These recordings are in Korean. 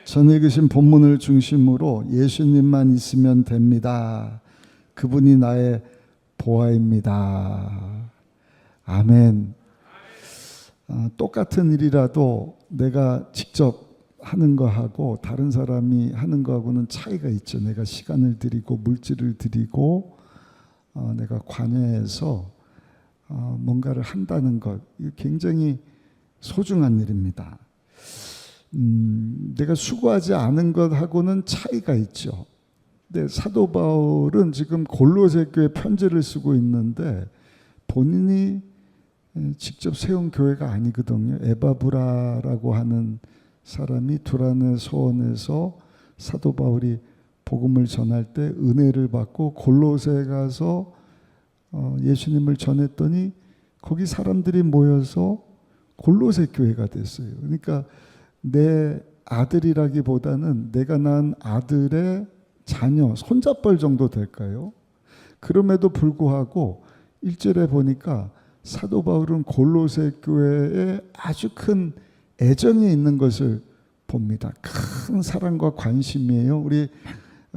전 읽으신 본문을 중심으로 예수님만 있으면 됩니다. 그분이 나의 보아입니다. 아멘. 똑같은 일이라도 내가 직접 하는 거하고 다른 사람이 하는 거하고는 차이가 있죠. 내가 시간을 들이고 물질을 들이고 내가 관여해서 뭔가를 한다는 것, 이거 굉장히 소중한 일입니다. 내가 수고하지 않은 것하고는 차이가 있죠. 근데 사도 바울은 지금 골로새 교회 편지를 쓰고 있는데 본인이 직접 세운 교회가 아니거든요. 에바브라라고 하는 사람이 두란의 소원에서 사도 바울이 복음을 전할 때 은혜를 받고 골로새 가서 예수님을 전했더니 거기 사람들이 모여서 골로새 교회가 됐어요. 그러니까 내 아들이라기보다는 내가 낳은 아들의 자녀, 손잡벌 정도 될까요? 그럼에도 불구하고 1절에 보니까 사도 바울은 골로새 교회에 아주 큰 애정이 있는 것을 봅니다. 큰 사랑과 관심이에요. 우리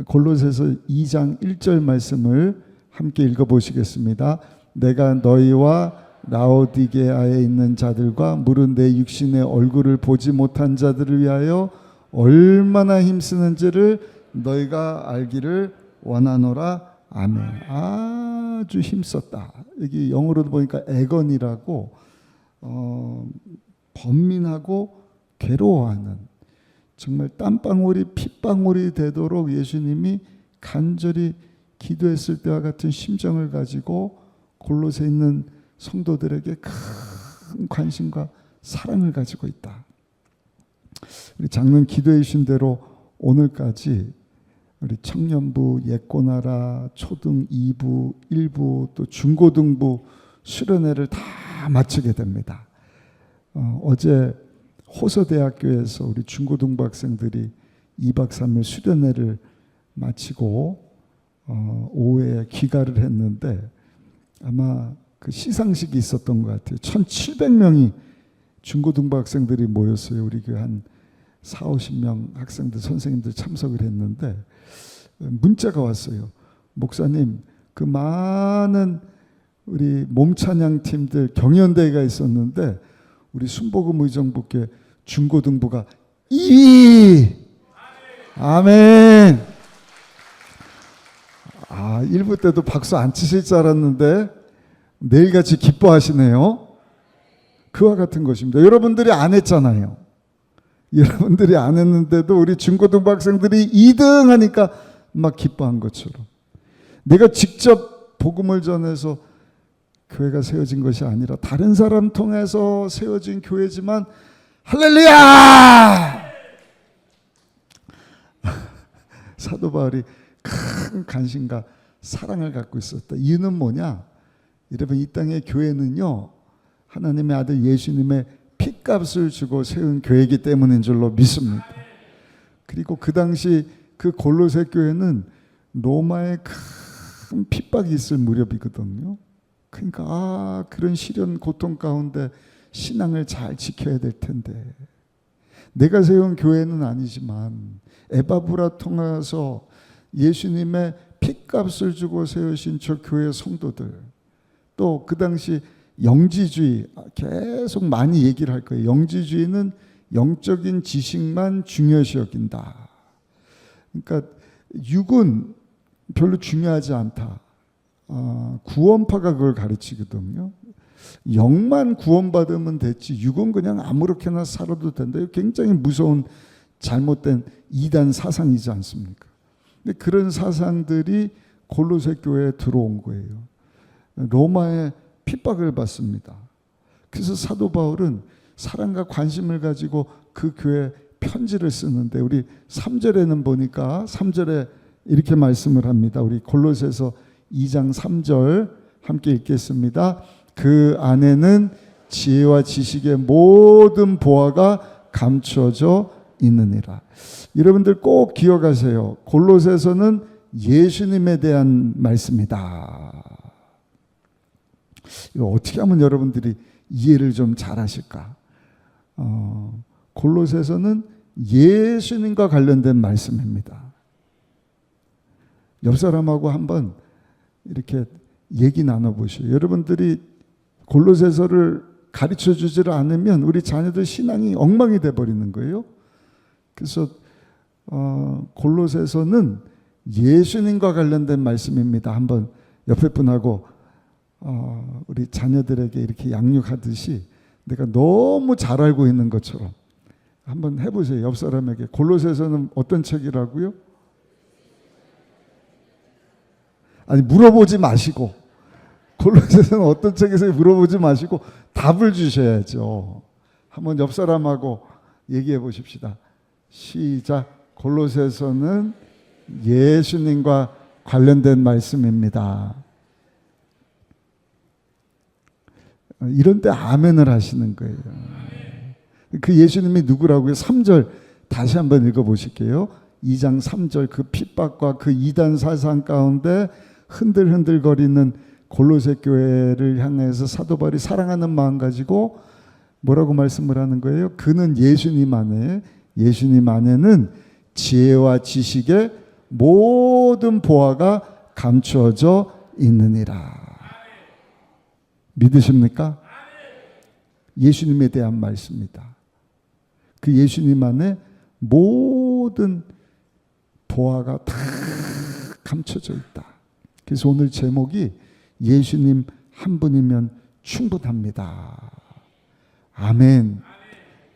골로새서 2장 1절 말씀을 함께 읽어보시겠습니다. 내가 너희와 라오디게아에 있는 자들과 무릇 내 육신의 얼굴을 보지 못한 자들을 위하여 얼마나 힘쓰는지를 너희가 알기를 원하노라. 아멘. 아주 힘썼다. 여기 영어로도 보니까 애건이라고 번민하고 괴로워하는, 정말 땀방울이 핏방울이 되도록 예수님이 간절히 기도했을 때와 같은 심정을 가지고 골로새 있는 성도들에게 큰 관심과 사랑을 가지고 있다. 우리 장로님 기도해 주신 대로 오늘까지 우리 청년부, 예꼬나라, 초등 2부, 1부, 또 중고등부 수련회를 다 마치게 됩니다. 어제 호서대학교에서 우리 중고등부 학생들이 2박 3일 수련회를 마치고 오후에 귀가를 했는데 아마 그 시상식이 있었던 것 같아요. 1,700명이 중고등부 학생들이 모였어요. 우리 교회 한 40-50명 학생들, 선생님들 참석을 했는데 문자가 왔어요. 목사님, 그 많은 우리 몸찬양 팀들 경연대회가 있었는데 우리 순복음 의정부교 중고등부가 2위! 아멘! 1부 때도 박수 안 치실 줄 알았는데 내일같이 기뻐하시네요. 그와 같은 것입니다. 여러분들이 안 했잖아요. 여러분들이 안 했는데도 우리 중고등부 학생들이 2등 하니까 막 기뻐한 것처럼, 내가 직접 복음을 전해서 교회가 세워진 것이 아니라 다른 사람 통해서 세워진 교회지만 할렐루야! 사도 바울이 큰 관심과 사랑을 갖고 있었다. 이유는 뭐냐? 여러분, 이 땅의 교회는요, 하나님의 아들 예수님의 핏값을 주고 세운 교회이기 때문인 줄로 믿습니다. 그리고 그 당시 그 골로새 교회는 로마의 큰 핍박이 있을 무렵이거든요. 그러니까 그런 시련 고통 가운데 신앙을 잘 지켜야 될 텐데, 내가 세운 교회는 아니지만 에바브라 통해서 예수님의 핏값을 주고 세우신 저 교회 성도들, 또 그 당시 영지주의 계속 많이 얘기를 할 거예요. 영지주의는 영적인 지식만 중요시 여긴다. 그러니까 육은 별로 중요하지 않다. 구원파가 그걸 가르치거든요. 영만 구원받으면 됐지 육은 그냥 아무렇게나 살아도 된다. 이거 굉장히 무서운 잘못된 이단 사상이지 않습니까? 근데 그런 사상들이 골로새 교회에 들어온 거예요. 로마의 핍박을 받습니다. 그래서 사도 바울은 사랑과 관심을 가지고 그 교회에 편지를 쓰는데, 우리 3절에는 보니까 3절에 이렇게 말씀을 합니다. 우리 골로새서 2장 3절 함께 읽겠습니다. 그 안에는 지혜와 지식의 모든 보화가 감추어져 있느니라. 여러분들 꼭 기억하세요. 골로새서는 예수님에 대한 말씀이다. 이거 어떻게 하면 여러분들이 이해를 좀 잘하실까? 골로새서는 예수님과 관련된 말씀입니다. 옆 사람하고 한번 이렇게 얘기 나눠보시오. 여러분들이 골로새서를 가르쳐 주지를 않으면 우리 자녀들 신앙이 엉망이 돼버리는 거예요. 그래서 골로새서는 예수님과 관련된 말씀입니다. 한번 옆에 분하고 우리 자녀들에게 이렇게 양육하듯이 내가 너무 잘 알고 있는 것처럼 한번 해보세요. 옆 사람에게 골로새서는 어떤 책이라고요? 아니 물어보지 마시고 골로새서는 어떤 책에서 물어보지 마시고 답을 주셔야죠. 한번 옆 사람하고 얘기해 보십시다. 시작. 골로새서는 예수님과 관련된 말씀입니다. 이런 때 아멘을 하시는 거예요. 그 예수님이 누구라고요? 3절 다시 한번 읽어보실게요. 2장 3절 그 핍박과 그 이단 사상 가운데 흔들흔들거리는 골로새 교회를 향해서 사도 바울이 사랑하는 마음 가지고 뭐라고 말씀을 하는 거예요? 그는 예수님 안에는 지혜와 지식의 모든 보화가 감추어져 있느니라. 믿으십니까? 예수님에 대한 말씀입니다. 그 예수님 안에 모든 보화가 다 감춰져 있다. 그래서 오늘 제목이 예수님 한 분이면 충분합니다. 아멘.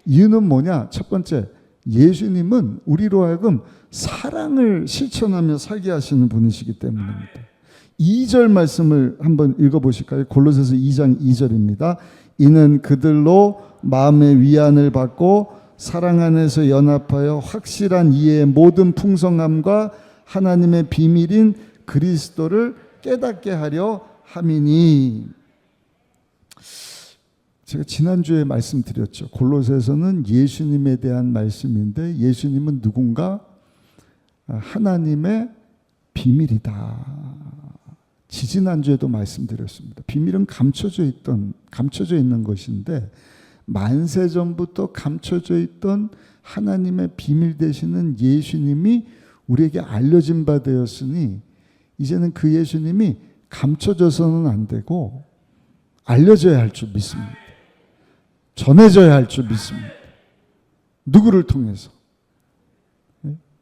이유는 뭐냐? 첫 번째, 예수님은 우리로 하여금 사랑을 실천하며 살게 하시는 분이시기 때문입니다. 2절 말씀을 한번 읽어보실까요? 골로새서 2장 2절입니다. 이는 그들로 마음의 위안을 받고 사랑 안에서 연합하여 확실한 이해의 모든 풍성함과 하나님의 비밀인 그리스도를 깨닫게 하려 함이니. 제가 지난주에 말씀드렸죠. 골로새서는 예수님에 대한 말씀인데 감춰져 누군가? 하나님의 비밀이다. 지지난주에도 말씀드렸습니다. 비밀은 감춰져 있는 것인데 만세전부터 감춰져 있던 하나님의 비밀 되시는 예수님이 우리에게 알려진 바 되었으니 이제는 그 예수님이 감춰져서는 안 되고 알려져야 할 줄 믿습니다. 전해져야 할 줄 믿습니다. 누구를 통해서?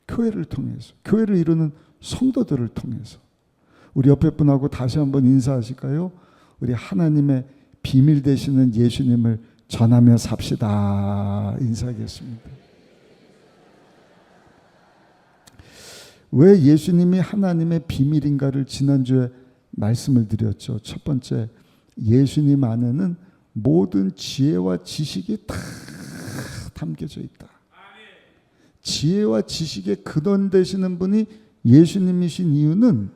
교회를 통해서. 교회를 이루는 성도들을 통해서. 우리 옆에 분하고 다시 한번 인사하실까요? 우리 하나님의 비밀 되시는 예수님을 전하며 삽시다. 인사하겠습니다. 왜 예수님이 하나님의 비밀인가를 지난주에 말씀을 드렸죠. 첫 번째, 예수님 안에는 모든 지혜와 지식이 다 담겨져 있다. 지혜와 지식의 근원 되시는 분이 예수님이신 이유는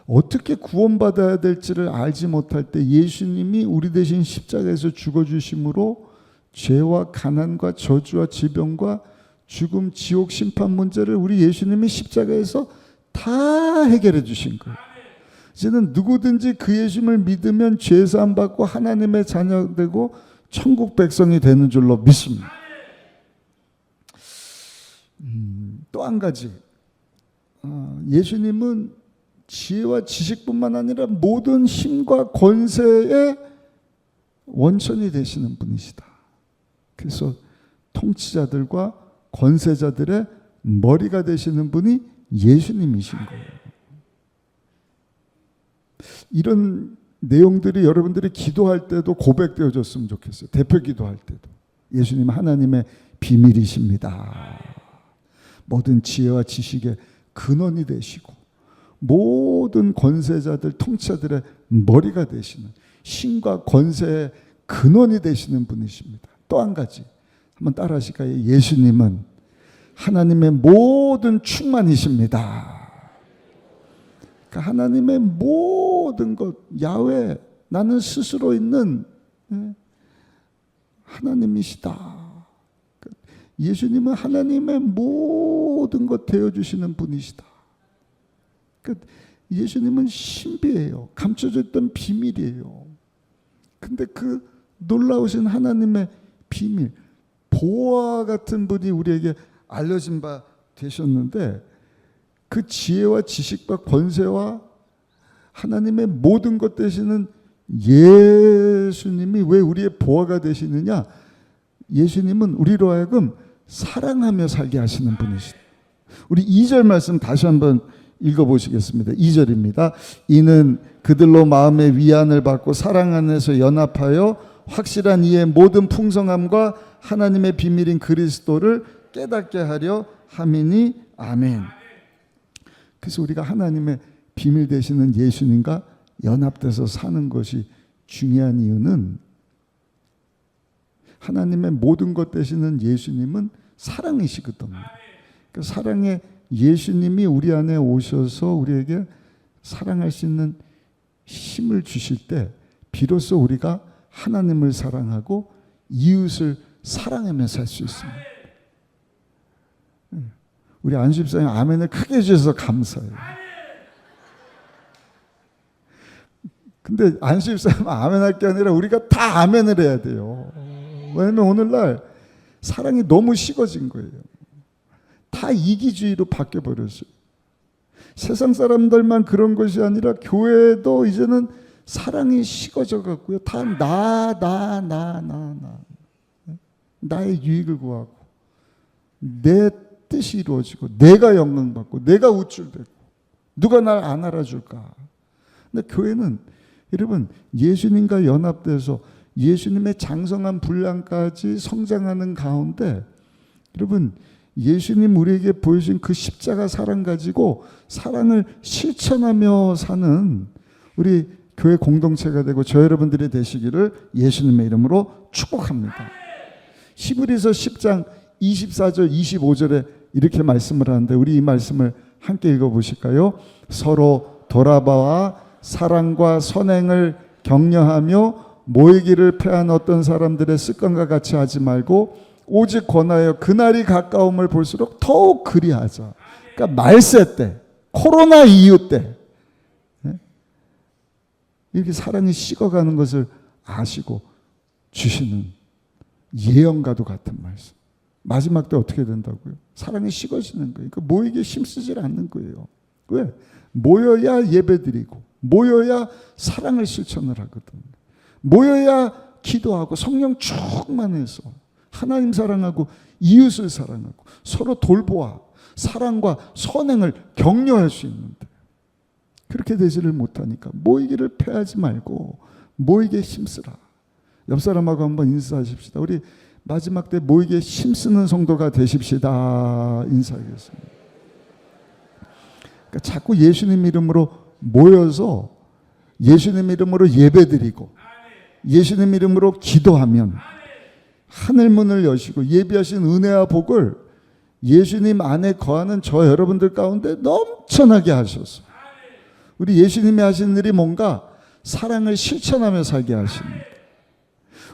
어떻게 구원받아야 될지를 알지 못할 때 예수님이 우리 대신 십자가에서 죽어주심으로 죄와 가난과 저주와 질병과 죽음, 지옥, 심판 문제를 우리 예수님이 십자가에서 다 해결해 주신 거예요. 이제는 누구든지 그 예수님을 믿으면 죄사함 받고 하나님의 자녀 되고 천국 백성이 되는 줄로 믿습니다. 또 한 가지, 예수님은 지혜와 지식뿐만 아니라 모든 힘과 권세의 원천이 되시는 분이시다. 그래서 통치자들과 권세자들의 머리가 되시는 분이 예수님이신 거예요. 이런 내용들이 여러분들이 기도할 때도 고백되어졌으면 좋겠어요. 대표 기도할 때도. 예수님 하나님의 비밀이십니다. 모든 지혜와 지식의 근원이 되시고 모든 권세자들, 통치자들의 머리가 되시는 힘과 권세의 근원이 되시는 분이십니다. 또 한 가지 한번 따라 하실까요? 예수님은 하나님의 모든 충만이십니다. 그러니까 하나님의 모든 것, 야훼, 나는 스스로 있는 하나님이시다. 예수님은 하나님의 모든 것 되어주시는 분이시다. 예수님은 신비예요. 감춰져 있던 비밀이에요. 근데 그 놀라우신 하나님의 비밀, 보아 같은 분이 우리에게 알려진 바 되셨는데 그 지혜와 지식과 권세와 하나님의 모든 것 되시는 예수님이 왜 우리의 보아가 되시느냐? 예수님은 우리로 하여금 사랑하며 살게 하시는 분이시다. 우리 2절 말씀 다시 한번 읽어보시겠습니다. 2절입니다. 이는 그들로 마음의 위안을 받고 사랑 안에서 연합하여 확실한 이의 모든 풍성함과 하나님의 비밀인 그리스도를 깨닫게 하려 함이니 아멘. 그래서 우리가 하나님의 비밀 되시는 예수님과 연합돼서 사는 것이 중요한 이유는 하나님의 모든 것 되시는 예수님은 사랑이시거든요. 그 사랑의 예수님이 우리 안에 오셔서 우리에게 사랑할 수 있는 힘을 주실 때 비로소 우리가 하나님을 사랑하고 이웃을 사랑하며 살 수 있습니다. 우리 안수집사님 아멘을 크게 해주셔서 감사해요. 근데 안수집사님 아멘할 게 아니라 우리가 다 아멘을 해야 돼요. 왜냐면 오늘날 사랑이 너무 식어진 거예요. 다 이기주의로 바뀌어버렸어요. 세상 사람들만 그런 것이 아니라 교회도 이제는 사랑이 식어져 갖고요. 다 나의 유익을 구하고 내 뜻이 이루어지고 내가 영광받고 내가 우쭐대고 누가 날 안 알아줄까. 근데 교회는 여러분 예수님과 연합돼서 예수님의 장성한 분량까지 성장하는 가운데 여러분 예수님 우리에게 보여준 그 십자가 사랑 가지고 사랑을 실천하며 사는 우리 교회 공동체가 되고 저 여러분들이 되시기를 예수님의 이름으로 축복합니다. 히브리서 10장 24절 25절에 이렇게 말씀을 하는데 우리 이 말씀을 함께 읽어보실까요? 서로 돌아봐와 사랑과 선행을 격려하며 모이기를 패한 어떤 사람들의 습관과 같이 하지 말고 오직 권하여 그날이 가까움을 볼수록 더욱 그리하자. 그러니까 말세 때, 코로나 이후 때 이렇게 사랑이 식어가는 것을 아시고 주시는 예언과도 같은 말씀. 마지막 때 어떻게 된다고요? 사랑이 식어지는 거예요. 그러니까 모이기에 힘쓰질 않는 거예요. 왜? 모여야 예배드리고 모여야 사랑을 실천을 하거든요. 모여야 기도하고 성령 충만해서 하나님 사랑하고 이웃을 사랑하고 서로 돌보아 사랑과 선행을 격려할 수 있는데 그렇게 되지를 못하니까 모이기를 패하지 말고 모이기에 힘쓰라. 옆 사람하고 한번 인사하십시다. 우리 마지막 때 모이기에 힘쓰는 성도가 되십시다. 인사하겠습니다. 그러니까 자꾸 예수님 이름으로 모여서 예수님 이름으로 예배드리고 예수님 이름으로 기도하면 하늘 문을 여시고 예비하신 은혜와 복을 예수님 안에 거하는 저 여러분들 가운데 넘쳐나게 하셔서 우리 예수님이 하시는 일이 뭔가 사랑을 실천하며 살게 하십니다.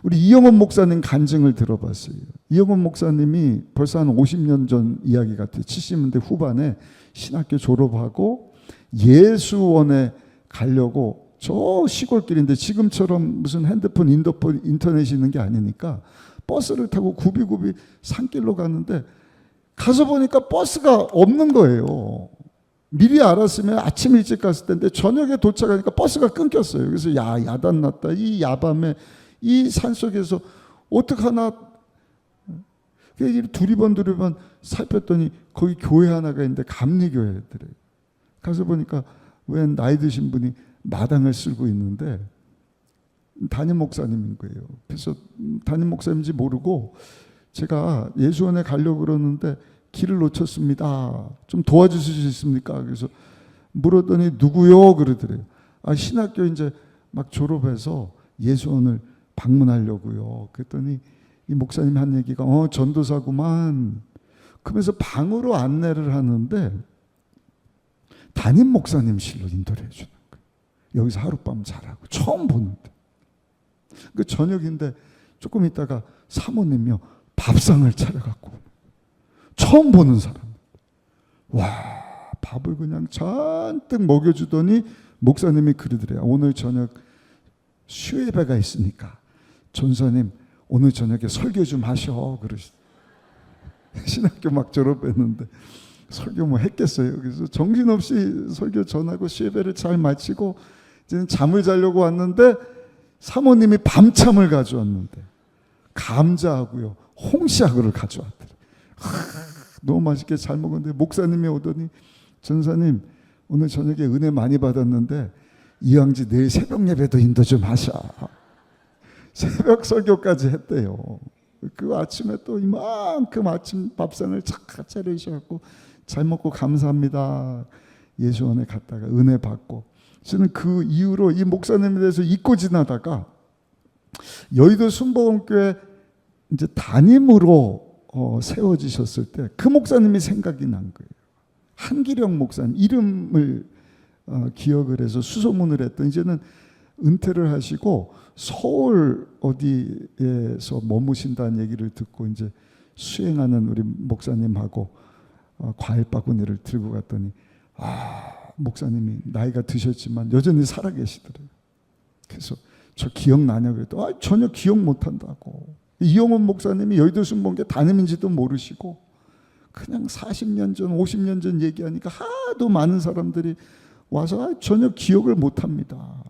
우리 이영원 목사님 간증을 들어봤어요. 이영원 목사님이 벌써 한 50년 전 이야기 같아요. 70년대 후반에 신학교 졸업하고 예수원에 가려고 저 시골길인데 지금처럼 무슨 핸드폰, 인터넷이 있는 게 아니니까 버스를 타고 굽이굽이 산길로 갔는데 가서 보니까 버스가 없는 거예요. 미리 알았으면 아침 일찍 갔을 텐데 저녁에 도착하니까 버스가 끊겼어요. 그래서 야단났다. 이 야밤에 이 산속에서 어떡하나. 두리번 살폈더니 거기 교회 하나가 있는데 감리교회더래요. 가서 보니까 웬 나이 드신 분이 마당을 쓸고 있는데 담임 목사님인 거예요. 그래서 담임 목사님인지 모르고 제가 예수원에 가려고 그러는데 길을 놓쳤습니다. 좀 도와주실 수 있습니까? 그래서 물었더니 누구요? 그러더래요. 신학교 이제 막 졸업해서 예수원을 방문하려고요. 그랬더니 이 목사님이 한 얘기가 전도사구만. 그러면서 방으로 안내를 하는데 담임 목사님실로 인도를 해주는 거예요. 여기서 하룻밤 자라고 처음 보는데 그 저녁인데 조금 있다가 사모님이요 밥상을 차려갖고 처음 보는 사람. 와, 밥을 그냥 잔뜩 먹여주더니 목사님이 그러더래요. 오늘 저녁 수예배가 있으니까 전사님 오늘 저녁에 설교 좀 하셔 그러시더라고요. 신학교 막 졸업했는데 설교 뭐 했겠어요. 그래서 정신없이 설교 전하고 예배를 잘 마치고 이제는 잠을 자려고 왔는데 사모님이 밤참을 가져왔는데 감자하고요 홍시하고를 가져왔더래요. 너무 맛있게 잘 먹었는데 목사님이 오더니 전사님 오늘 저녁에 은혜 많이 받았는데 이왕지 내일 새벽 예배도 인도 좀 하셔. 새벽 설교까지 했대요. 그 아침에 또 이만큼 아침 밥상을 착 차리셔갖고 잘 먹고 감사합니다. 예수원에 갔다가 은혜 받고 저는 그 이후로 이 목사님에 대해서 잊고 지나다가 여의도 순복음교회 이제 담임으로 세워지셨을 때 그 목사님이 생각이 난 거예요. 한기령 목사님 이름을 기억을 해서 수소문을 했던 이제는 은퇴를 하시고 서울 어디에서 머무신다는 얘기를 듣고 이제 수행하는 우리 목사님하고 과일 바구니를 들고 갔더니 목사님이 나이가 드셨지만 여전히 살아계시더래요. 그래서 저 기억나냐고 그랬더니 전혀 기억 못한다고. 이영원 목사님이 여의도 순복음교회 담임인지도 모르시고 그냥 40년 전 50년 전 얘기하니까 하도 많은 사람들이 와서 전혀 기억을 못합니다.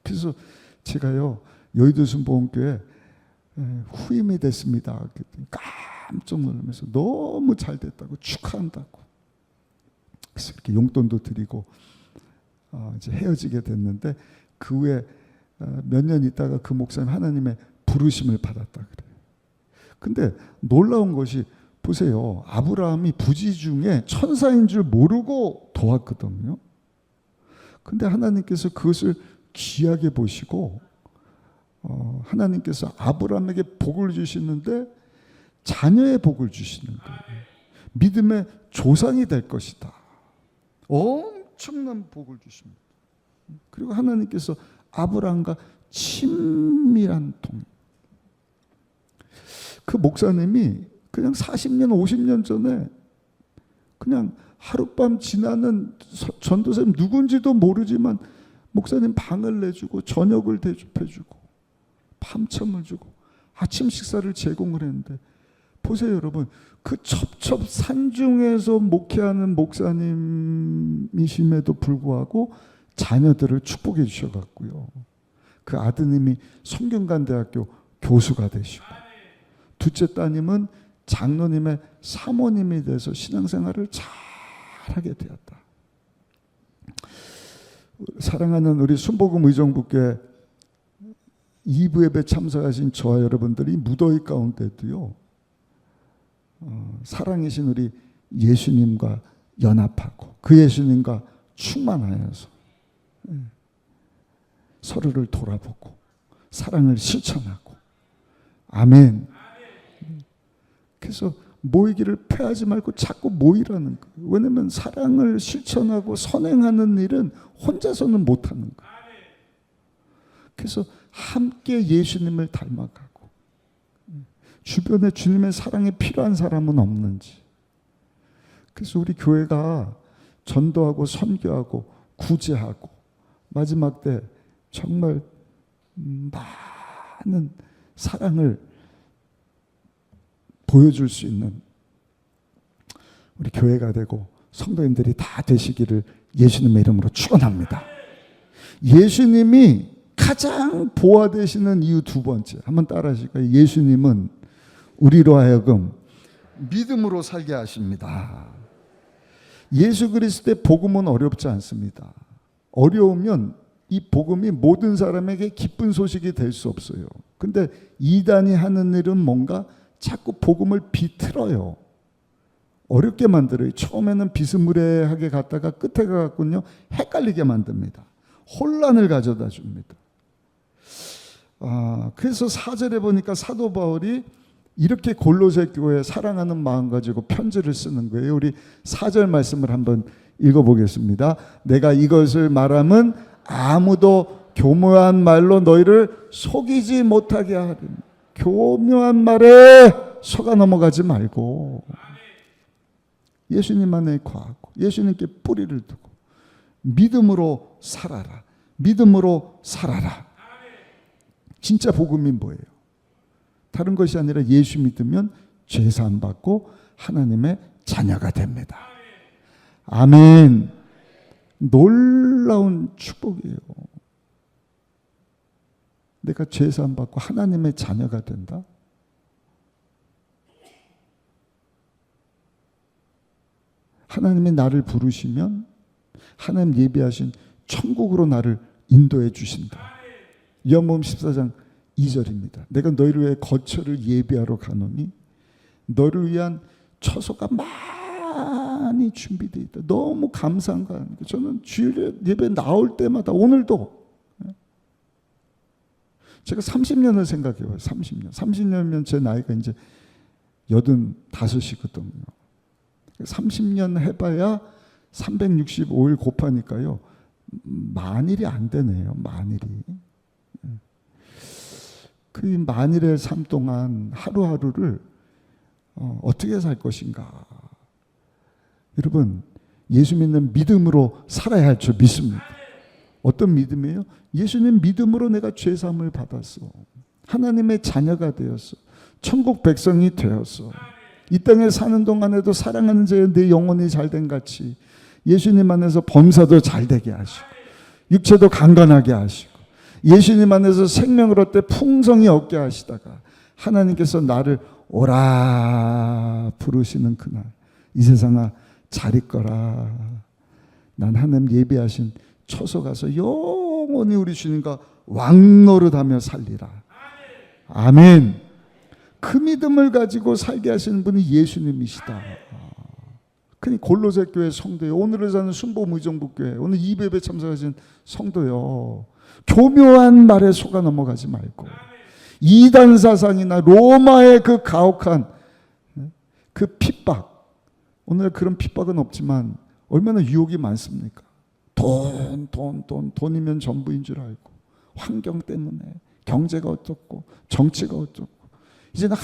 그래서 제가요 여의도 순복음교회 후임이 됐습니다. 그랬더니 깜짝 놀라면서 너무 잘 됐다고 축하한다고. 그래서 이렇게 용돈도 드리고 이제 헤어지게 됐는데 그 후에 몇 년 있다가 그 목사님 하나님의 부르심을 받았다 그래요. 근데 놀라운 것이 보세요. 아브라함이 부지 중에 천사인 줄 모르고 도왔거든요. 근데 하나님께서 그것을 귀하게 보시고 하나님께서 아브라함에게 복을 주시는데 자녀의 복을 주시는 거예요. 믿음의 조상이 될 것이다. 엄청난 복을 주십니다. 그리고 하나님께서 아브라함과 친밀한 통일. 그 목사님이 그냥 40년 50년 전에 그냥 하룻밤 지나는 전도사님 누군지도 모르지만 목사님 방을 내주고 저녁을 대접해주고 밤참을 주고 아침 식사를 제공을 했는데 보세요 여러분. 그 첩첩산 중에서 목회하는 목사님이심에도 불구하고 자녀들을 축복해 주셔갖고요. 그 아드님이 성균관대학교 교수가 되시고 둘째 따님은 장로님의 사모님이 돼서 신앙생활을 잘하게 되었다. 사랑하는 우리 순복음 의정부교회 2부 예배 참석하신 저와 여러분들이 무더위 가운데도요 사랑이신 우리 예수님과 연합하고 그 예수님과 충만하여서 서로를 돌아보고 사랑을 실천하고 아멘. 그래서 모이기를 패하지 말고 자꾸 모이라는 거예요. 왜냐하면 사랑을 실천하고 선행하는 일은 혼자서는 못하는 거예요. 그래서 함께 예수님을 닮아가고 주변에 주님의 사랑이 필요한 사람은 없는지. 그래서 우리 교회가 전도하고 선교하고 구제하고 마지막 때 정말 많은 사랑을 보여줄 수 있는 우리 교회가 되고 성도님들이 다 되시기를 예수님의 이름으로 축원합니다. 예수님이 가장 보호되시는 이유 두 번째 한번 따라 하실까요? 예수님은 우리로 하여금 믿음으로 살게 하십니다. 예수 그리스도의 복음은 어렵지 않습니다. 어려우면 이 복음이 모든 사람에게 기쁜 소식이 될 수 없어요. 근데 이단이 하는 일은 뭔가 자꾸 복음을 비틀어요. 어렵게 만들어요. 처음에는 비스무리하게 갔다가 끝에 가갖군요 헷갈리게 만듭니다. 혼란을 가져다 줍니다. 그래서 4절에 보니까 사도 바울이 이렇게 골로새 교회에 사랑하는 마음 가지고 편지를 쓰는 거예요. 우리 4절 말씀을 한번 읽어보겠습니다. 내가 이것을 말함은 아무도 교묘한 말로 너희를 속이지 못하게 하리니. 교묘한 말에 속아 넘어가지 말고 예수님 안에 거하고 예수님께 뿌리를 두고 믿음으로 살아라. 믿음으로 살아라. 진짜 복음이 뭐예요? 다른 것이 아니라 예수 믿으면 죄 사함 받고 하나님의 자녀가 됩니다. 아멘. 놀라운 축복이에요. 내가 죄 사함 받고 하나님의 자녀가 된다. 하나님이 나를 부르시면 하나님 예비하신 천국으로 나를 인도해 주신다. 요한복음 14장 2절입니다. 내가 너희를 위해 거처를 예비하러 가노니 너를 위한 처소가 많이 준비되어 있다. 너무 감사한 거예요. 저는 주일 예배 나올 때마다 오늘도 제가 30년을 생각해봐요. 30년이면 제 나이가 이제 85이거든요. 30년 해봐야 365일 곱하니까요. 만일이 안 되네요. 만일이. 그 만일의 삶 동안 하루하루를 어떻게 살 것인가. 여러분, 예수 믿는 믿음으로 살아야 할 줄 믿습니다. 어떤 믿음이에요? 예수님 믿음으로 내가 죄사함을 받았어. 하나님의 자녀가 되었어. 천국 백성이 되었어. 이 땅에 사는 동안에도 사랑하는 자여 내 영혼이 잘된 같이 예수님 안에서 범사도 잘되게 하시고 육체도 강건하게 하시고 예수님 안에서 생명을 얻되 풍성히 얻게 하시다가 하나님께서 나를 오라 부르시는 그날 이 세상아 잘 있거라. 난 하나님 예비하신 처소 가서 영원히 우리 주님과 왕노릇하며 살리라. 아멘. 그 믿음을 가지고 살게 하시는 분이 예수님이시다. 그니 골로새 교회 성도요, 오늘을 사는 순복음 의정부교회, 오늘 이배배 참석하신 성도요, 교묘한 말에 속아 넘어가지 말고 이단 사상이나 로마의 그 가혹한 그 핍박, 오늘 그런 핍박은 없지만 얼마나 유혹이 많습니까? 돈이면 전부인 줄 알고 환경 때문에 경제가 어떻고 정치가 어떻고 이제는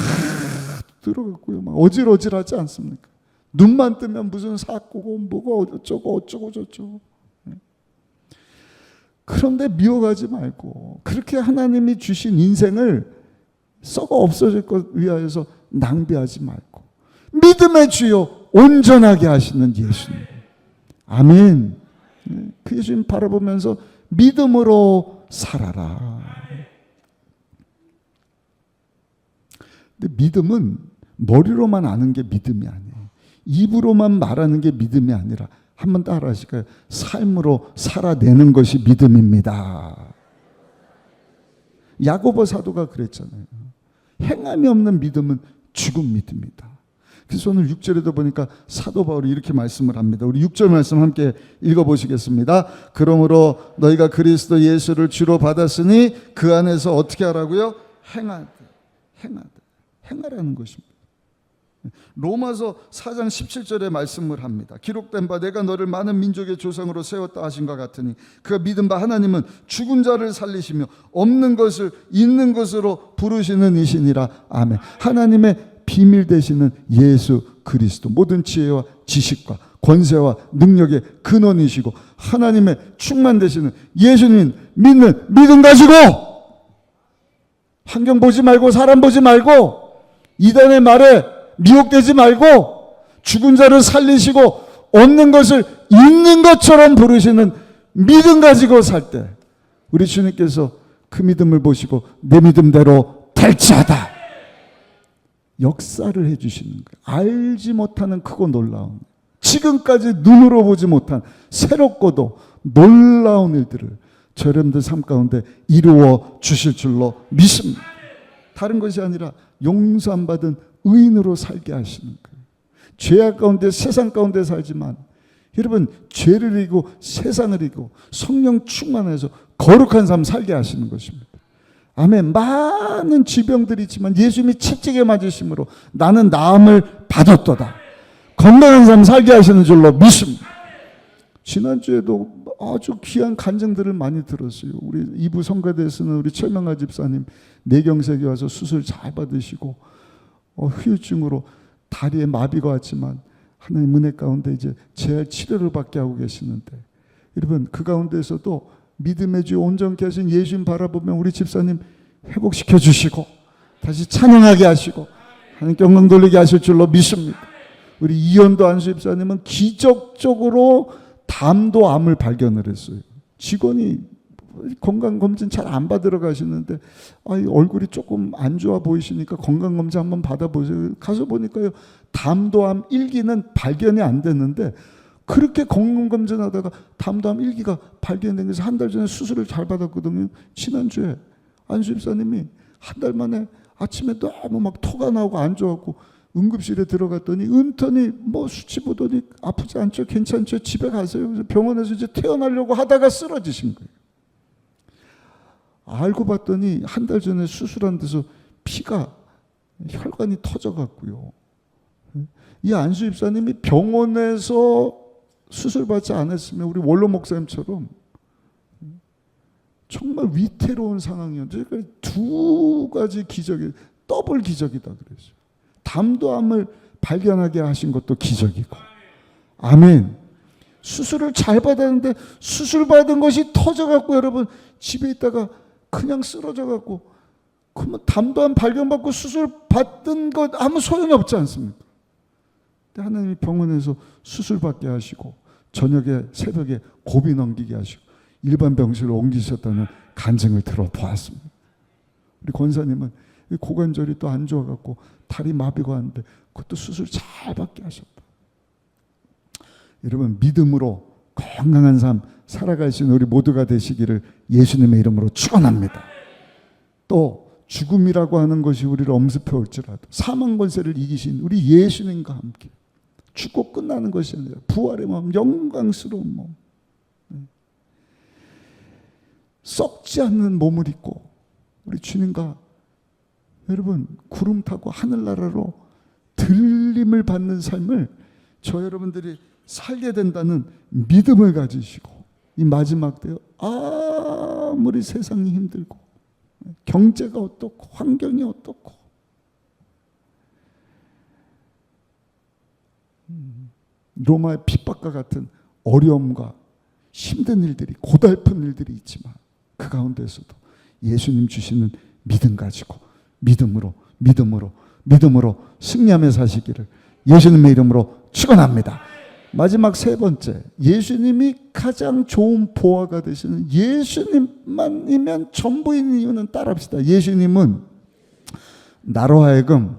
들어갔고요. 막 어질어질하지 않습니까? 눈만 뜨면 무슨 사고고 뭐고 어쩌고 저쩌고. 그런데 미워가지 말고 그렇게 하나님이 주신 인생을 썩어 없어질 것 위하여서 낭비하지 말고 믿음의 주요 온전하게 하시는 예수님. 아멘. 그 예수님 바라보면서 믿음으로 살아라. 근데 믿음은 머리로만 아는 게 믿음이 아니에요. 입으로만 말하는 게 믿음이 아니라 한번 따라 하실까요? 삶으로 살아내는 것이 믿음입니다. 야고보 사도가 그랬잖아요. 행함이 없는 믿음은 죽은 믿음이다. 그래서 오늘 6절에도 보니까 사도 바울이 이렇게 말씀을 합니다. 우리 6절 말씀 함께 읽어보시겠습니다. 그러므로 너희가 그리스도 예수를 주로 받았으니 그 안에서 어떻게 하라고요? 행하라는 것입니다. 로마서 4장 17절에 말씀을 합니다. 기록된 바 내가 너를 많은 민족의 조상으로 세웠다 하신 것 같으니 그가 믿은 바 하나님은 죽은 자를 살리시며 없는 것을 있는 것으로 부르시는 이시니라. 아멘. 하나님의 비밀 되시는 예수 그리스도 모든 지혜와 지식과 권세와 능력의 근원이시고 하나님의 충만 되시는 예수님 믿는 믿음 가지고 환경 보지 말고 사람 보지 말고 이단의 말에 미혹되지 말고 죽은 자를 살리시고 없는 것을 있는 것처럼 부르시는 믿음 가지고 살 때 우리 주님께서 그 믿음을 보시고 내 믿음대로 될지어다 역사를 해주시는 거예요. 알지 못하는 크고 놀라운 지금까지 눈으로 보지 못한 새롭고도 놀라운 일들을 저 여러분들 삶 가운데 이루어 주실 줄로 믿습니다. 다른 것이 아니라 용서 안 받은 의인으로 살게 하시는 거예요. 죄악 가운데 세상 가운데 살지만 여러분 죄를 이기고 세상을 이기고 성령 충만해서 거룩한 삶 살게 하시는 것입니다. 아멘. 많은 질병들이 있지만 예수님이 채찍에 맞으심으로 나는 나음을 받았도다. 건강한 삶 살게 하시는 줄로 믿습니다. 지난주에도 아주 귀한 간증들을 많이 들었어요. 우리 이부 성가대에서는 우리 최명아 집사님 뇌경색이 와서 수술 잘 받으시고 후유증으로 다리에 마비가 왔지만 하나님 은혜 가운데 이제 재활 치료를 받게 하고 계시는데 여러분 그 가운데서도 믿음의 주 온전케 하신 예수님 바라보면 우리 집사님 회복시켜 주시고 다시 찬양하게 하시고 하나님께 영광 돌리게 하실 줄로 믿습니다. 우리 이현도 안수 집사님은 기적적으로 담도암을 발견을 했어요. 직원이 건강검진 잘 안 받으러 가시는데 얼굴이 조금 안 좋아 보이시니까 건강검진 한번 받아보세요. 가서 보니까요, 담도암 1기는 발견이 안 됐는데 그렇게 건강검진하다가 담도암 1기가 발견된 것에서 한 달 전에 수술을 잘 받았거든요. 지난주에 안수 집사님이 한 달 만에 아침에 너무 막 토가 나오고 안 좋았고 응급실에 들어갔더니 은턴이 뭐 수치 보더니 아프지 않죠? 괜찮죠? 집에 가세요. 그래서 병원에서 이제 퇴원하려고 하다가 쓰러지신 거예요. 알고 봤더니 한 달 전에 수술한 데서 피가 혈관이 터져갔고요. 이 안수 집사님이 병원에서 수술받지 않았으면 우리 원로 목사님처럼 정말 위태로운 상황이었는데 두 가지 기적이 더블 기적이다 그랬어요. 담도암을 발견하게 하신 것도 기적이고, 아멘. 수술을 잘 받았는데 수술 받은 것이 터져갖고 여러분 집에 있다가 그냥 쓰러져갖고, 그러면 담도암 발견받고 수술 받은 것 아무 소용이 없지 않습니까? 근데 하나님이 병원에서 수술 받게 하시고 저녁에 새벽에 고비 넘기게 하시고 일반 병실로 옮기셨다는 간증을 들어보았습니다. 우리 권사님은 고관절이 또 안 좋아갖고 다리 마비가 왔는데 그것도 수술 잘 받게 하셨다. 여러분, 믿음으로 건강한 삶 살아갈 수 있는 우리 모두가 되시기를 예수님의 이름으로 축원합니다. 또 죽음이라고 하는 것이 우리를 엄습해 올지라도 사망 권세를 이기신 우리 예수님과 함께 죽고 끝나는 것이 아니라 부활의 몸, 영광스러운 몸, 썩지 않는 몸을 입고 우리 주님과 여러분 구름 타고 하늘나라로 들림을 받는 삶을 저 여러분들이 살게 된다는 믿음을 가지시고, 이 마지막 때요, 아무리 세상이 힘들고 경제가 어떻고 환경이 어떻고 로마의 핍박과 같은 어려움과 힘든 일들이, 고달픈 일들이 있지만 그 가운데서도 예수님 주시는 믿음 가지고 믿음으로 승리하며 사시기를 예수님의 이름으로 축원합니다. 마지막 세 번째, 예수님이 가장 좋은 보화가 되시는 예수님만이면 전부인 이유는 따라합시다. 예수님은 나로 하여금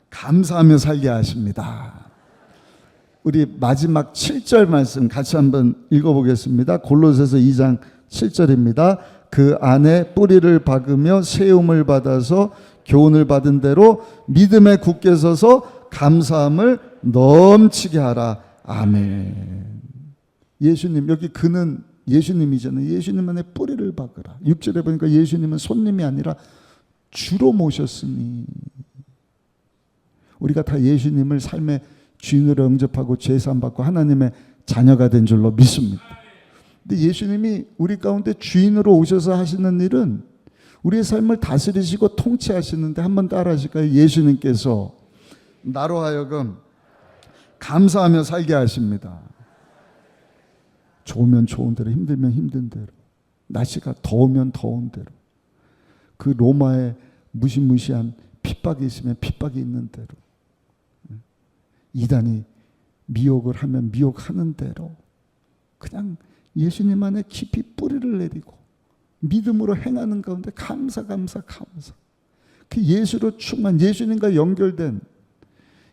감사하며 살게 하십니다. 우리 마지막 7절 말씀 같이 한번 읽어보겠습니다. 골로새서 2장 7절입니다. 그 안에 뿌리를 박으며 세움을 받아서 교훈을 받은 대로 믿음에 굳게 서서 감사함을 넘치게 하라. 아멘. 예수님, 여기 그는 예수님이잖아요. 예수님 안에 뿌리를 박으라. 6절에 보니까 예수님은 손님이 아니라 주로 모셨으니, 우리가 다 예수님을 삶의 주인으로 영접하고 죄사함 받고 하나님의 자녀가 된 줄로 믿습니다. 근데 예수님이 우리 가운데 주인으로 오셔서 하시는 일은 우리의 삶을 다스리시고 통치하시는데, 한번 따라 하실까요? 예수님께서 나로 하여금 감사하며 살게 하십니다. 좋으면 좋은 대로, 힘들면 힘든 대로, 날씨가 더우면 더운 대로, 그 로마의 무시무시한 핍박이 있으면 핍박이 있는 대로, 이단이 미혹을 하면 미혹하는 대로 그냥 예수님 안에 깊이 뿌리를 내리고 믿음으로 행하는 가운데 감사. 그 예수로 충만, 예수님과 연결된,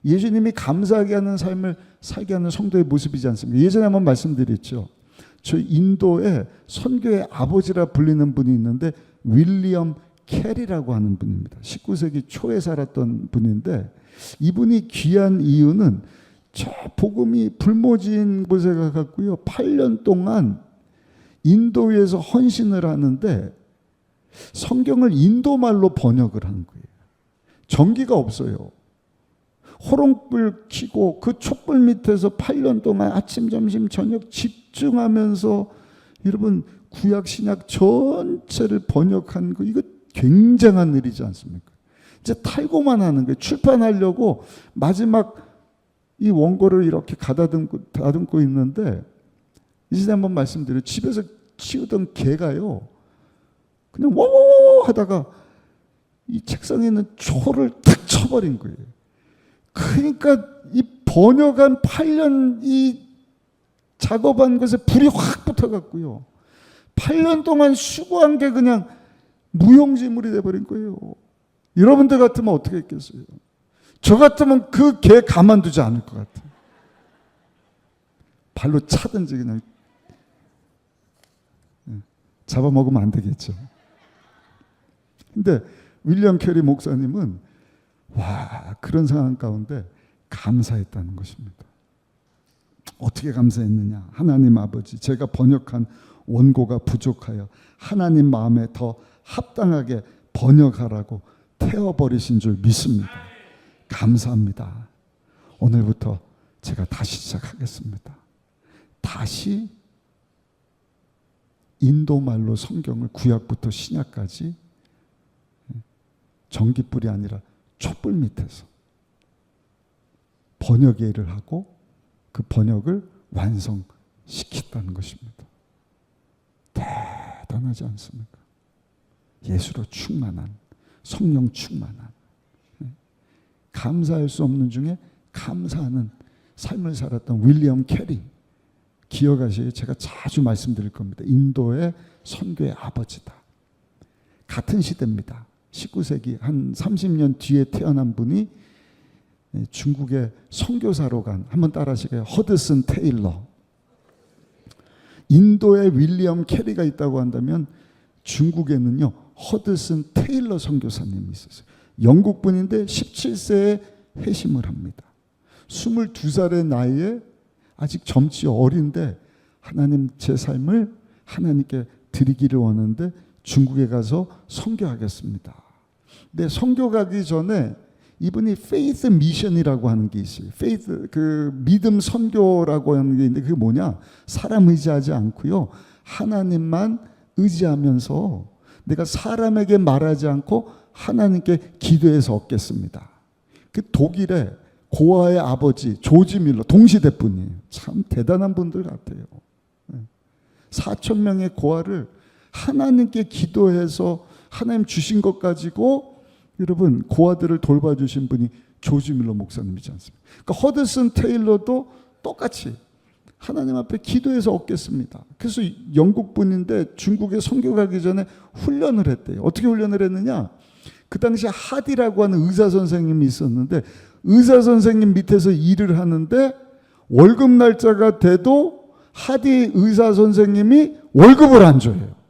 예수님이 감사하게 하는 삶을 살게 하는 성도의 모습이지 않습니까? 예전에 한번 말씀드렸죠. 저 인도에 선교의 아버지라 불리는 분이 있는데 윌리엄 캐리라고 하는 분입니다. 19세기 초에 살았던 분인데, 이분이 귀한 이유는 저 복음이 불모지인 곳에 가갖고요, 8년 동안 인도에서 헌신을 하는데 성경을 인도말로 번역을 한 거예요. 전기가 없어요. 호롱불 켜고 그 촛불 밑에서 8년 동안 아침, 점심, 저녁 집중하면서 여러분 구약 신약 전체를 번역한 거, 이거 굉장한 일이지 않습니까? 이제 탈고만 하는 거예요. 출판하려고 마지막 이 원고를 이렇게 다듬고 있는데, 이 시대 한번 말씀드려요. 집에서 키우던 개가요, 그냥 워워 하다가 이 책상에 있는 초를 탁 쳐버린 거예요. 그러니까 이 번역한 8년 이 작업한 것에 불이 확 붙어갖고요. 8년 동안 수고한 게 그냥 무용지물이 돼버린 거예요. 여러분들 같으면 어떻게 했겠어요? 저 같으면 그 개 가만두지 않을 것 같아요. 발로 차든지 그냥 잡아먹으면 안 되겠죠. 근데 윌리엄 캐리 목사님은 그런 상황 가운데 감사했다는 것입니다. 어떻게 감사했느냐? 하나님 아버지, 제가 번역한 원고가 부족하여 하나님 마음에 더 합당하게 번역하라고 태워버리신 줄 믿습니다. 감사합니다. 오늘부터 제가 다시 시작하겠습니다. 다시 인도말로 성경을 구약부터 신약까지 전깃불이 아니라 촛불 밑에서 번역의 일을 하고 그 번역을 완성시켰다는 것입니다. 대단하지 않습니까? 예수로 충만한, 성령 충만한, 감사할 수 없는 중에 감사하는 삶을 살았던 윌리엄 캐리, 기억하시기에 제가 자주 말씀드릴 겁니다. 인도의 선교의 아버지다. 같은 시대입니다. 19세기 한 30년 뒤에 태어난 분이 중국의 선교사로 간, 한번 따라하시게요. 허드슨 테일러. 인도에 윌리엄 캐리가 있다고 한다면 중국에는요, 허드슨 테일러 선교사님이 있었어요. 영국 분인데 17세에 회심을 합니다. 22살의 나이에 아직 젊지 어린데 하나님 제 삶을 하나님께 드리기를 원하는데 중국에 가서 선교하겠습니다. 근데 선교 가기 전에 이분이 페이스 미션이라고 하는 게 있어요. 페이스, 그 믿음 선교라고 하는 게 있는데 그게 뭐냐? 사람 의지하지 않고요. 하나님만 의지하면서 내가 사람에게 말하지 않고 하나님께 기도해서 얻겠습니다. 그 독일의 고아의 아버지 조지 밀러, 동시대 분이에요. 참 대단한 분들 같아요. 4,000명의 고아를 하나님께 기도해서 하나님 주신 것 가지고 여러분 고아들을 돌봐주신 분이 조지 밀러 목사님이지 않습니까? 그러니까 허드슨 테일러도 똑같이 하나님 앞에 기도해서 얻겠습니다. 그래서 영국 분인데 중국에 선교 가기 전에 훈련을 했대요. 어떻게 훈련을 했느냐? 그 당시 하디라고 하는 의사 선생님이 있었는데 의사 선생님 밑에서 일을 하는데 월급 날짜가 돼도 하디 의사 선생님이 월급을 안 줘요.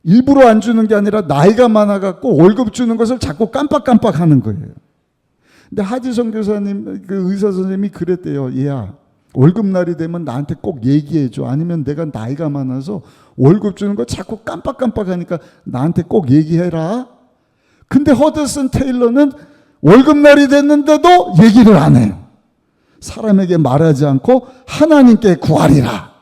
일부러 안 주는 게 아니라 나이가 많아갖고 월급 주는 것을 자꾸 깜빡깜빡 하는 거예요. 근데 하디 선교사님, 그 의사 선생님이 그랬대요. 얘야, 월급날이 되면 나한테 꼭 얘기해줘. 아니면 내가 나이가 많아서 월급 주는 거 자꾸 깜빡깜빡 하니까 나한테 꼭 얘기해라. 근데 허드슨 테일러는 월급날이 됐는데도 얘기를 안 해요. 사람에게 말하지 않고 하나님께 구하리라.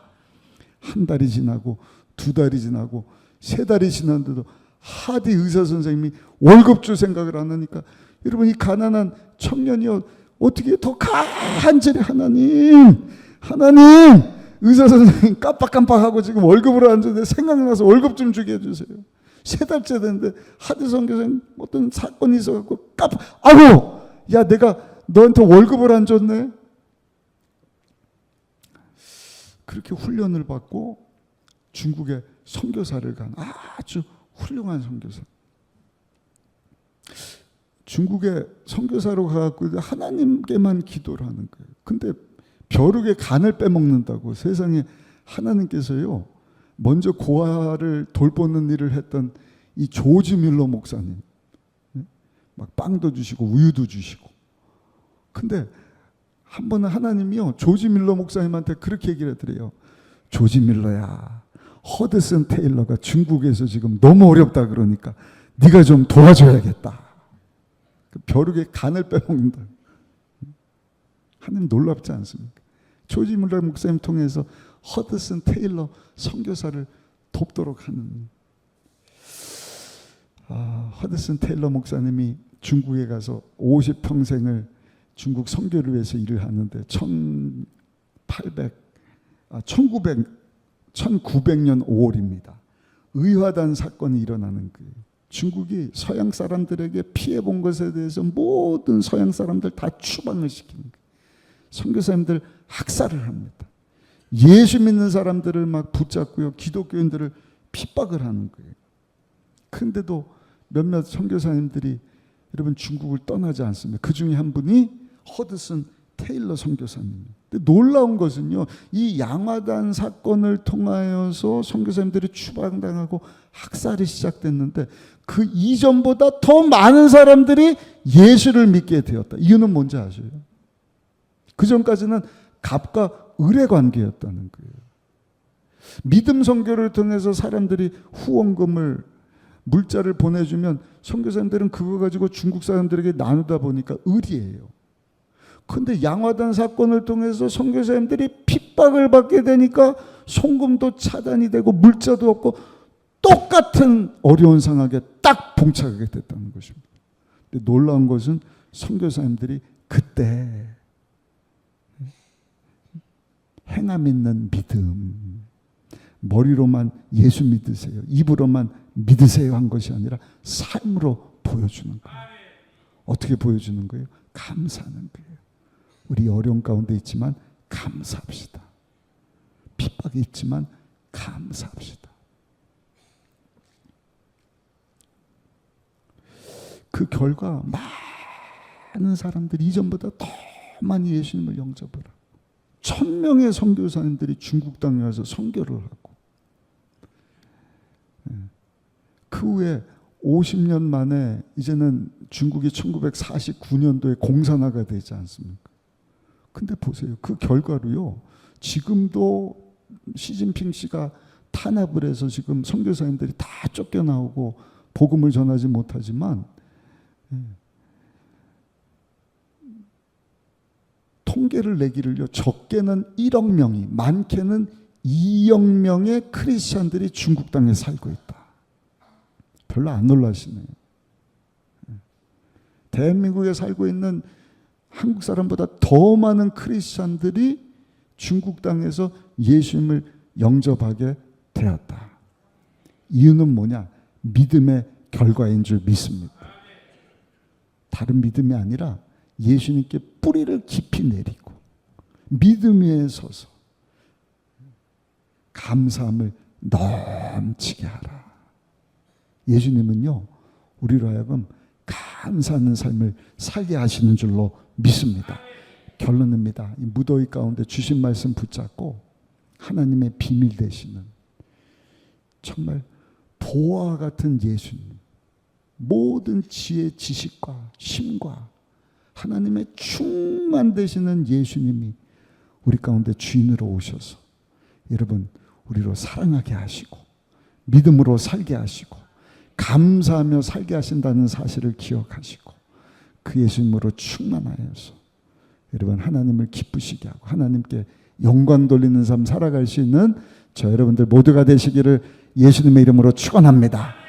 한 달이 지나고 2달이 지나고 3달이 지났는데도 하디 의사 선생님이 월급 줄 생각을 안 하니까 여러분 이 가난한 청년이요 어떻게 더 간절히 하나님 의사 선생님 깜빡깜빡하고 지금 월급을 안 주는데 생각나서 월급 좀 주게 해주세요. 3달째 됐는데 하디 선교사님 어떤 사건이 있어갖고 아이고 야 내가 너한테 월급을 안 줬네. 그렇게 훈련을 받고 중국에 선교사를 간 아주 훌륭한 선교사. 중국에 선교사로 가갖고 하나님께만 기도를 하는 거예요. 근데 벼룩의 간을 빼먹는다고 세상에 하나님께서요 먼저 고아를 돌보는 일을 했던 이 조지 밀러 목사님 막 빵도 주시고 우유도 주시고 근데 한 번은 하나님이요 조지 밀러 목사님한테 그렇게 얘기를 하더래요. 조지 밀러야 허드슨 테일러가 중국에서 지금 너무 어렵다 그러니까 네가 좀 도와줘야겠다. 그 벼룩의 간을 빼먹는다. 하나님 놀랍지 않습니까? 조지 밀러 목사님 통해서 허드슨 테일러 선교사를 돕도록 하는 허드슨 테일러 목사님이 중국에 가서 50평생을 중국 선교를 위해서 일을 하는데 1900년 5월입니다. 의화단 사건이 일어나는 거예요. 중국이 서양 사람들에게 피해 본 것에 대해서 모든 서양 사람들 다 추방을 시키는 거예요. 선교사님들 학살을 합니다. 예수 믿는 사람들을 막 붙잡고요, 기독교인들을 핍박을 하는 거예요. 근데도 몇몇 선교사님들이 여러분 중국을 떠나지 않습니다. 그 중에 한 분이 허드슨 테일러 선교사님. 근데 놀라운 것은요, 이 양화단 사건을 통하여서 선교사님들이 추방당하고 학살이 시작됐는데 그 이전보다 더 많은 사람들이 예수를 믿게 되었다. 이유는 뭔지 아세요? 그 전까지는 갑과 을의 관계였다는 거예요. 믿음 선교를 통해서 사람들이 후원금을, 물자를 보내주면 선교사님들은 그거 가지고 중국 사람들에게 나누다 보니까 을이에요. 근데 양화단 사건을 통해서 선교사님들이 핍박을 받게 되니까 송금도 차단이 되고 물자도 없고 똑같은 어려운 상황에 딱 봉착하게 됐다는 것입니다. 근데 놀라운 것은 선교사님들이 그때 행함 있는 믿음, 머리로만 예수 믿으세요, 입으로만 믿으세요 한 것이 아니라 삶으로 보여주는 거예요. 어떻게 보여주는 거예요? 감사하는 거예요. 우리 어려운 가운데 있지만 감사합시다. 핍박이 있지만 감사합시다. 그 결과 많은 사람들이 이전보다 더 많이 예수님을 영접을 하고 1000명의 선교사님들이 중국 땅에 와서 선교를 하고, 그 후에 50년 만에 이제는 중국이 1949년도에 공산화가 되지 않습니까? 근데 보세요. 그 결과로요, 지금도 시진핑 씨가 탄압을 해서 지금 선교사님들이 다 쫓겨나오고 복음을 전하지 못하지만, 통계를 내기를요, 적게는 1억 명이, 많게는 2억 명의 크리스찬들이 중국 땅에 살고 있다. 별로 안 놀라시네요. 대한민국에 살고 있는 한국 사람보다 더 많은 크리스찬들이 중국 땅에서 예수님을 영접하게 되었다. 이유는 뭐냐? 믿음의 결과인 줄 믿습니다. 다른 믿음이 아니라 예수님께 뿌리를 깊이 내리고 믿음 위에 서서 감사함을 넘치게 하라. 예수님은요, 우리로 하여금 감사하는 삶을 살게 하시는 줄로 믿습니다. 결론입니다. 이 무더위 가운데 주신 말씀 붙잡고 하나님의 비밀 되시는 정말 보화 같은 예수님, 모든 지혜, 지식과 힘과 하나님의 충만되시는 예수님이 우리 가운데 주인으로 오셔서 여러분 우리로 사랑하게 하시고 믿음으로 살게 하시고 감사하며 살게 하신다는 사실을 기억하시고 그 예수님으로 충만하여서 여러분 하나님을 기쁘시게 하고 하나님께 영광 돌리는 삶 살아갈 수 있는 저 여러분들 모두가 되시기를 예수님의 이름으로 축원합니다.